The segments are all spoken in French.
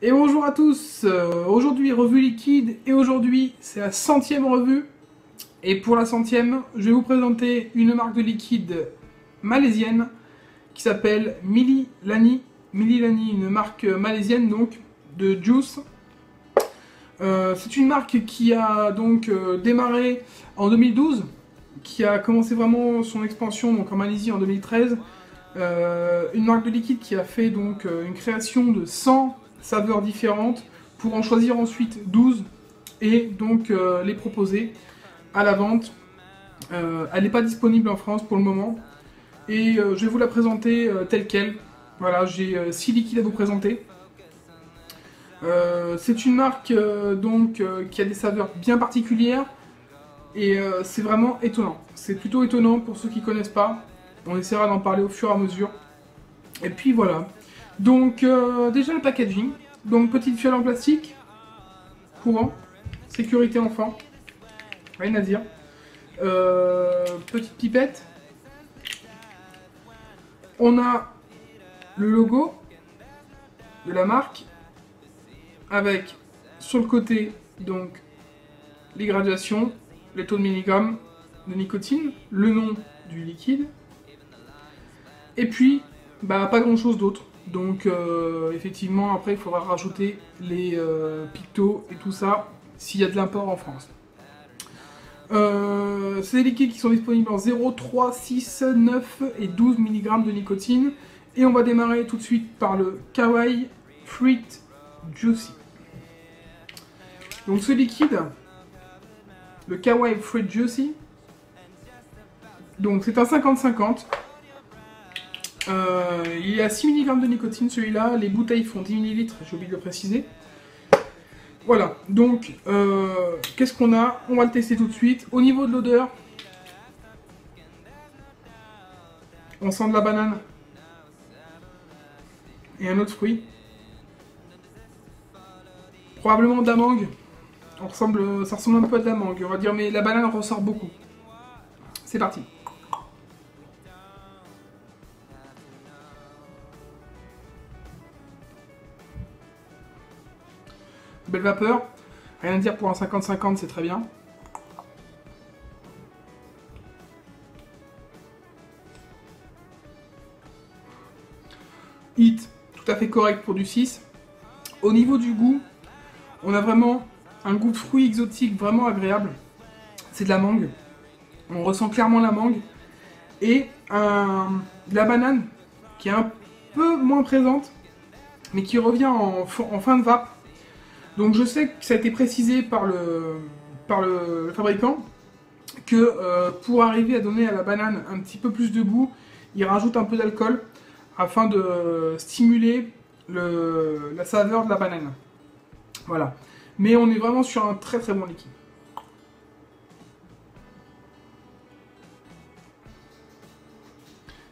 Et bonjour à tous, aujourd'hui revue liquide et aujourd'hui c'est la 100e revue. Et pour la 100e, je vais vous présenter une marque de liquide malaisienne qui s'appelle Mililani. Mililani, une marque malaisienne donc de juice. C'est une marque qui a donc démarré en 2012, qui a commencé vraiment son expansion donc en Malaisie en 2013. Une marque de liquide qui a fait donc une création de 100 saveurs différentes pour en choisir ensuite 12 et donc les proposer à la vente. Elle n'est pas disponible en France pour le moment et je vais vous la présenter telle quelle. Voilà, j'ai 6 liquides à vous présenter. C'est une marque qui a des saveurs bien particulières et c'est vraiment étonnant. C'est plutôt étonnant pour ceux qui ne connaissent pas. On essaiera d'en parler au fur et à mesure. Et puis voilà. Donc déjà le packaging. Donc petite fiole en plastique. Courant. Sécurité enfant. Rien à dire. Petite pipette. On a le logo de la marque. Avec sur le côté donc les graduations, les taux de milligrammes de nicotine, le nom du liquide. Et puis, bah, pas grand chose d'autre. Donc, effectivement, après, il faudra rajouter les pictos et tout ça s'il y a de l'import en France. C'est des liquides qui sont disponibles en 0, 3, 6, 9 et 12 mg de nicotine. Et on va démarrer tout de suite par le Kawaii Fruit Juicy. Donc, ce liquide, le Kawaii Fruit Juicy, donc c'est un 50-50. Il y a 6 mg de nicotine celui-là, les bouteilles font 10 ml, j'ai oublié de le préciser. Voilà, donc qu'est-ce qu'on a? On va le tester tout de suite. Au niveau de l'odeur, on sent de la banane et un autre fruit. Probablement de la mangue. Ça ressemble un peu à de la mangue, on va dire, mais la banane ressort beaucoup. C'est parti. Belle vapeur, rien à dire pour un 50-50, c'est très bien. Hit, tout à fait correct pour du 6. Au niveau du goût, on a vraiment un goût de fruit exotique vraiment agréable. C'est de la mangue. On ressent clairement la mangue. Et de la banane qui est un peu moins présente, mais qui revient en fin de vape. Donc je sais que ça a été précisé par le fabricant que pour arriver à donner à la banane un petit peu plus de goût, il rajoute un peu d'alcool afin de stimuler la saveur de la banane. Voilà. Mais on est vraiment sur un très très bon liquide.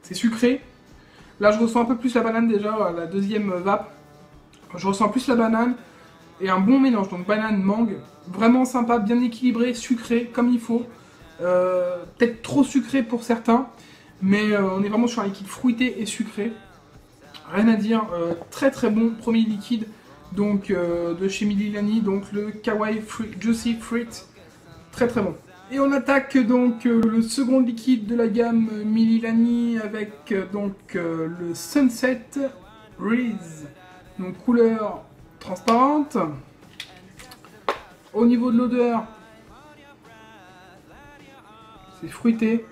C'est sucré. Là je ressens un peu plus la banane déjà à la deuxième vape. Je ressens plus la banane. Et un bon mélange, donc banane, mangue, vraiment sympa, bien équilibré, sucré, comme il faut. Peut-être trop sucré pour certains, mais on est vraiment sur un liquide fruité et sucré. Rien à dire, très très bon premier liquide donc, de chez Mililani, donc le Kawaii Juicy Fruit, très très bon. Et on attaque donc le second liquide de la gamme Mililani avec donc le Sunset Breeze, donc couleur transparente. Au niveau de l'odeur, c'est fruité.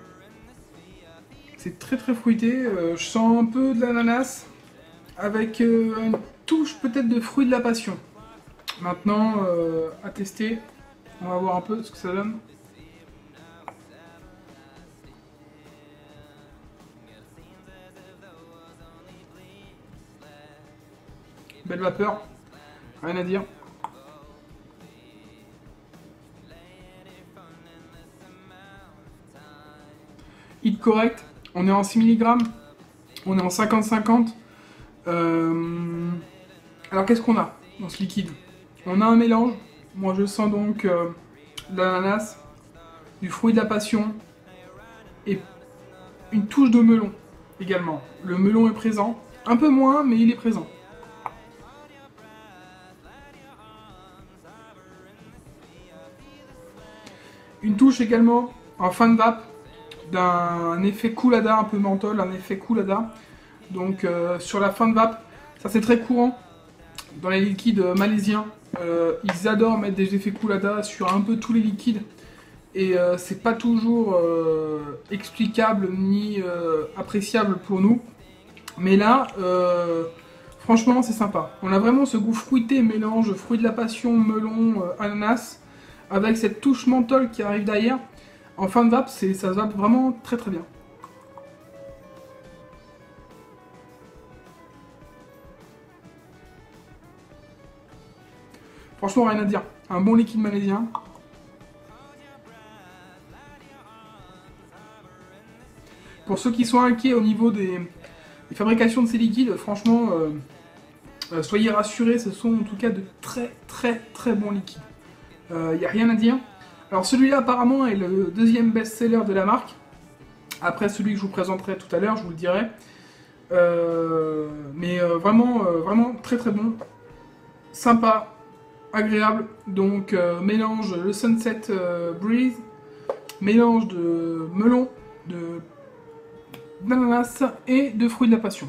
C'est très très fruité. Je sens un peu de l'ananas avec une touche peut-être de fruit de la passion. Maintenant, à tester. On va voir un peu ce que ça donne. Belle vapeur. Rien à dire. Hit correct. On est en 6 mg. On est en 50-50. Alors qu'est-ce qu'on a dans ce liquide? On a un mélange. Moi je sens donc de l'ananas, du fruit de la passion et une touche de melon également. Le melon est présent. Un peu moins, mais il est présent. Une touche également en fin de vape d'un effet coolada, un peu menthol, un effet coolada. Donc sur la fin de vape, ça c'est très courant dans les liquides malaisiens. Ils adorent mettre des effets coolada sur un peu tous les liquides. Et c'est pas toujours explicable ni appréciable pour nous. Mais là, franchement, c'est sympa. On a vraiment ce goût fruité, mélange fruit de la passion, melon, ananas, avec cette touche menthol qui arrive derrière. En fin de vape, ça se vape vraiment très très bien. Franchement, rien à dire. Un bon liquide malaisien. Pour ceux qui sont inquiets au niveau des fabrications de ces liquides, franchement, soyez rassurés, ce sont en tout cas de très très très bons liquides. Il n'y a rien à dire. Alors celui-là apparemment est le deuxième best-seller de la marque. Après celui que je vous présenterai tout à l'heure, je vous le dirai. Mais vraiment très très bon. Sympa, agréable. Donc mélange le Sunset Breeze, mélange de melon, d'ananas et de fruits de la passion.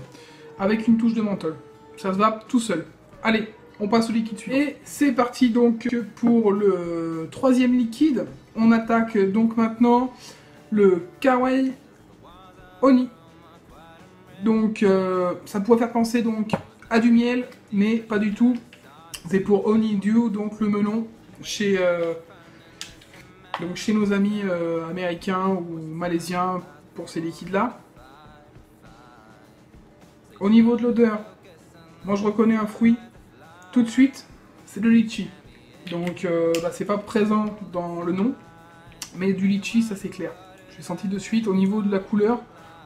Avec une touche de menthol. Ça se vape tout seul. Allez, on passe au liquide suivant. Et c'est parti donc pour le troisième liquide. On attaque donc maintenant le Kawaii Oni. Donc ça pourrait faire penser donc à du miel, mais pas du tout. C'est pour Oni Dew, donc le melon, chez nos amis américains ou malaisiens pour ces liquides-là. Au niveau de l'odeur, moi je reconnais un fruit tout de suite, c'est le litchi. Donc c'est pas présent dans le nom, mais du litchi ça c'est clair. J'ai senti de suite. Au niveau de la couleur,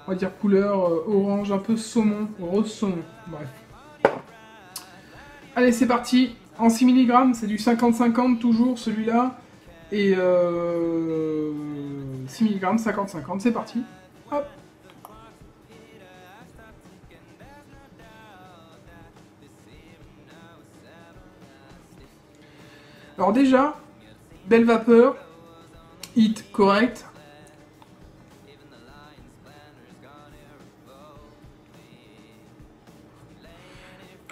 on va dire couleur orange, un peu saumon, rose saumon, bref. Allez c'est parti, en 6 mg, c'est du 50-50 toujours celui-là, et 6 mg, 50-50, c'est parti, hop. Alors déjà, belle vapeur, hit correct.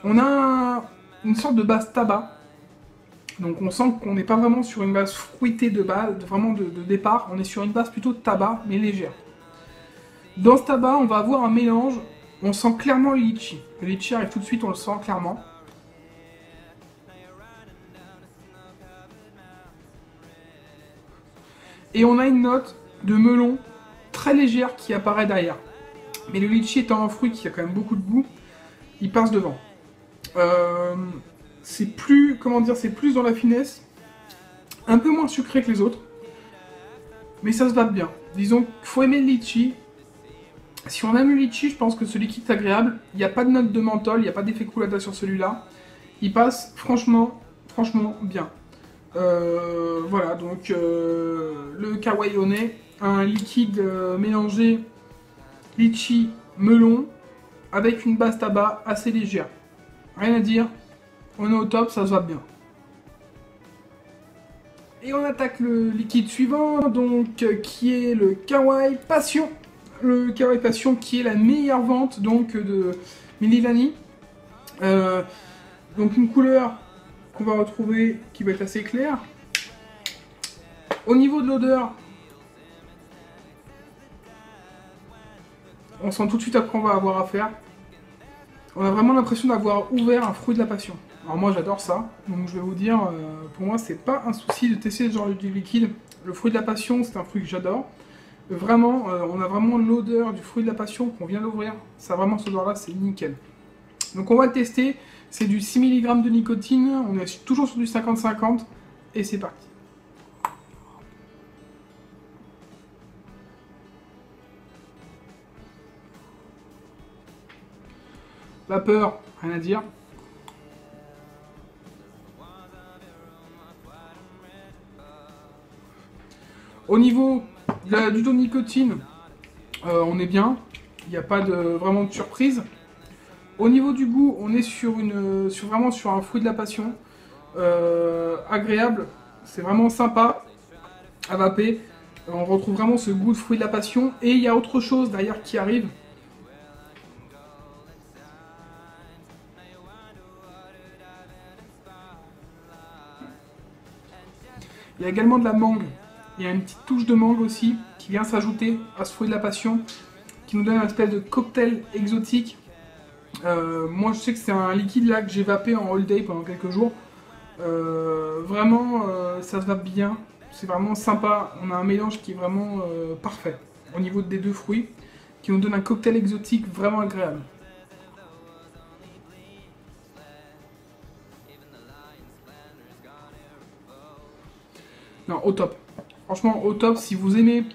On a une sorte de base tabac, donc on sent qu'on n'est pas vraiment sur une base fruitée de base, vraiment de départ, on est sur une base plutôt de tabac, mais légère. Dans ce tabac, on va avoir un mélange, on sent clairement le litchi. Le litchi arrive tout de suite, on le sent clairement. Et on a une note de melon très légère qui apparaît derrière. Mais le litchi étant un fruit qui a quand même beaucoup de goût, il passe devant. C'est plus, comment dire, c'est plus dans la finesse, un peu moins sucré que les autres, mais ça se vape bien. Disons qu'il faut aimer le litchi. Si on aime le litchi, je pense que ce liquide est agréable. Il n'y a pas de note de menthol, il n'y a pas d'effet coolada sur celui-là. Il passe franchement bien. Voilà, donc le Kawaii Oni, un liquide mélangé litchi, melon, avec une base tabac assez légère. Rien à dire, on est au top, ça se va bien. Et on attaque le liquide suivant, donc qui est le Kawaii Passion. Le Kawaii Passion qui est la meilleure vente donc de Mililani. Donc une couleur qu'on va retrouver qui va être assez claire. Au niveau de l'odeur, on sent tout de suite à quoi on va avoir affaire. On a vraiment l'impression d'avoir ouvert un fruit de la passion. Alors moi j'adore ça, donc je vais vous dire, pour moi c'est pas un souci de tester ce genre de liquide. Le fruit de la passion c'est un fruit que j'adore. Vraiment, on a vraiment l'odeur du fruit de la passion qu'on vient d'ouvrir. Ça vraiment ce odeur là c'est nickel. Donc on va le tester, c'est du 6 mg de nicotine, on est toujours sur du 50-50 et c'est parti. Vapeur, rien à dire. Au niveau du taux de nicotine, on est bien. Il n'y a pas vraiment de surprise. Au niveau du goût, on est vraiment sur un fruit de la passion. Agréable. C'est vraiment sympa. à vaper. On retrouve vraiment ce goût de fruit de la passion. Et il y a autre chose derrière qui arrive. Il y a également de la mangue. Il y a une petite touche de mangue aussi qui vient s'ajouter à ce fruit de la passion, qui nous donne un espèce de cocktail exotique. Moi je sais que c'est un liquide là que j'ai vapé en all day pendant quelques jours. Vraiment ça se vape bien, c'est vraiment sympa. On a un mélange qui est vraiment parfait au niveau des deux fruits, qui nous donne un cocktail exotique vraiment agréable. Non, au top. Franchement, au top. Si vous aimez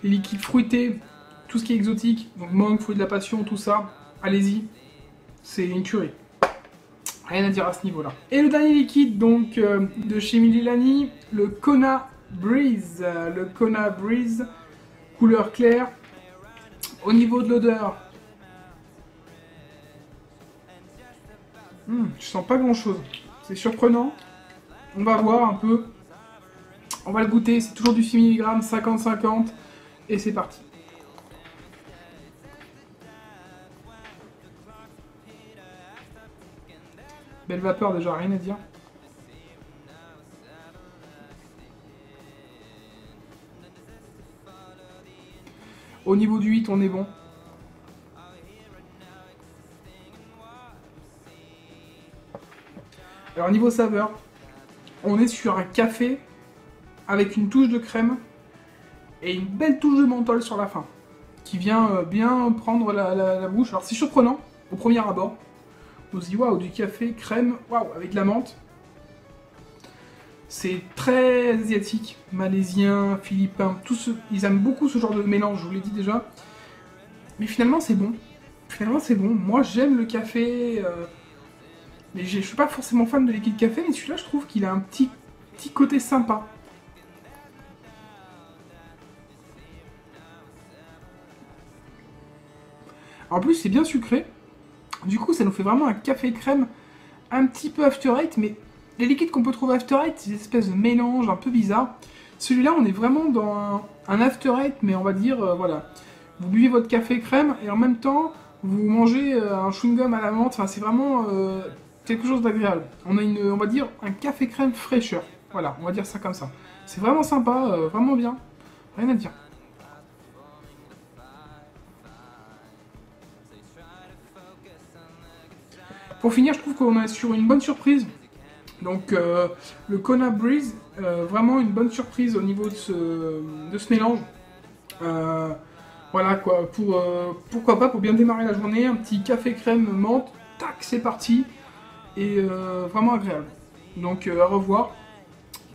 les liquides fruités, tout ce qui est exotique, donc mangue, fruit de la passion, tout ça, allez-y. C'est une tuerie. Rien à dire à ce niveau-là. Et le dernier liquide, donc, de chez Mililani, le Kona Breeze. Le Kona Breeze, couleur claire. Au niveau de l'odeur, je sens pas grand-chose. C'est surprenant. On va voir un peu. On va le goûter, c'est toujours du 6 mg, 50-50, et c'est parti. Belle vapeur déjà, rien à dire. Au niveau du 8, on est bon. Alors niveau saveur, on est sur un café avec une touche de crème et une belle touche de menthol sur la fin, qui vient bien prendre la bouche. Alors c'est surprenant au premier abord. On se dit waouh, du café, crème, waouh, avec de la menthe. C'est très asiatique, malaisien, philippin, ils aiment beaucoup ce genre de mélange, je vous l'ai dit déjà. Mais finalement c'est bon. Finalement c'est bon. Moi j'aime le café, mais je suis pas forcément fan de liquide café, mais celui-là je trouve qu'il a un petit côté sympa. En plus, c'est bien sucré. Du coup, ça nous fait vraiment un café crème un petit peu after eight, mais les liquides qu'on peut trouver after eight, c'est des espèces de mélange un peu bizarre. Celui-là, on est vraiment dans un after eight, mais on va dire, voilà. Vous buvez votre café crème et en même temps, vous mangez un chewing-gum à la menthe. Enfin, c'est vraiment quelque chose d'agréable. On a on va dire, un café crème fraîcheur. Voilà, on va dire ça comme ça. C'est vraiment sympa, vraiment bien. Rien à dire. Pour finir, je trouve qu'on est sur une bonne surprise. Donc le Kona Breeze, vraiment une bonne surprise au niveau de ce mélange. Voilà quoi, pourquoi pas, pour bien démarrer la journée, un petit café crème menthe, tac, c'est parti. Et vraiment agréable. Donc à revoir.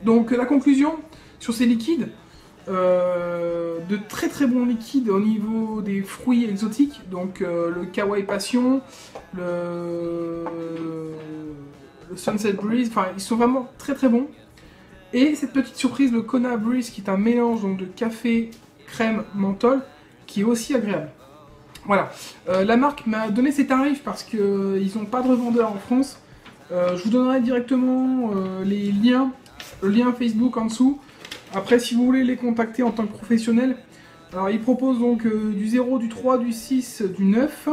Donc la conclusion sur ces liquides, de très très bons liquides au niveau des fruits exotiques, donc le Kawaii Passion, le Sunset Breeze, enfin ils sont vraiment très très bons. Et cette petite surprise, le Kona Breeze, qui est un mélange donc, de café, crème, menthol, qui est aussi agréable. Voilà, la marque m'a donné ses tarifs parce qu'ils n'ont pas de revendeur en France. Je vous donnerai directement les liens, le lien Facebook en dessous. Après, si vous voulez les contacter en tant que professionnel, alors ils proposent donc du 0, du 3, du 6, du 9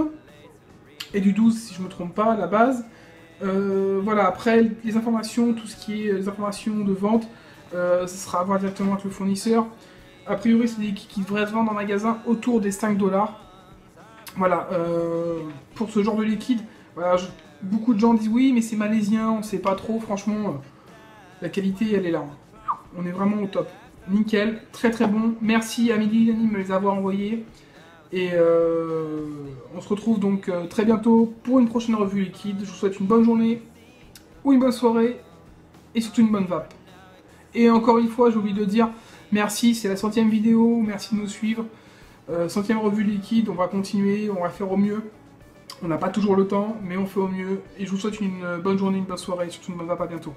et du 12 si je ne me trompe pas à la base. Voilà, après les informations, tout ce qui est les informations de vente, ça sera à voir directement avec le fournisseur. A priori, c'est des liquides qui devraient se vendre en magasin autour des 5 $. Voilà, pour ce genre de liquide, voilà, beaucoup de gens disent oui, mais c'est malaisien, on ne sait pas trop. Franchement, la qualité, elle est là. On est vraiment au top. Nickel, très très bon. Merci à Mililani de me les avoir envoyés. Et on se retrouve donc très bientôt pour une prochaine revue liquide. Je vous souhaite une bonne journée ou une bonne soirée et surtout une bonne vape. Et encore une fois, j'ai oublié de dire merci, c'est la 100e vidéo, merci de nous suivre. 100e revue liquide, on va continuer, on va faire au mieux. On n'a pas toujours le temps, mais on fait au mieux. Et je vous souhaite une bonne journée, une bonne soirée et surtout une bonne vape, à bientôt.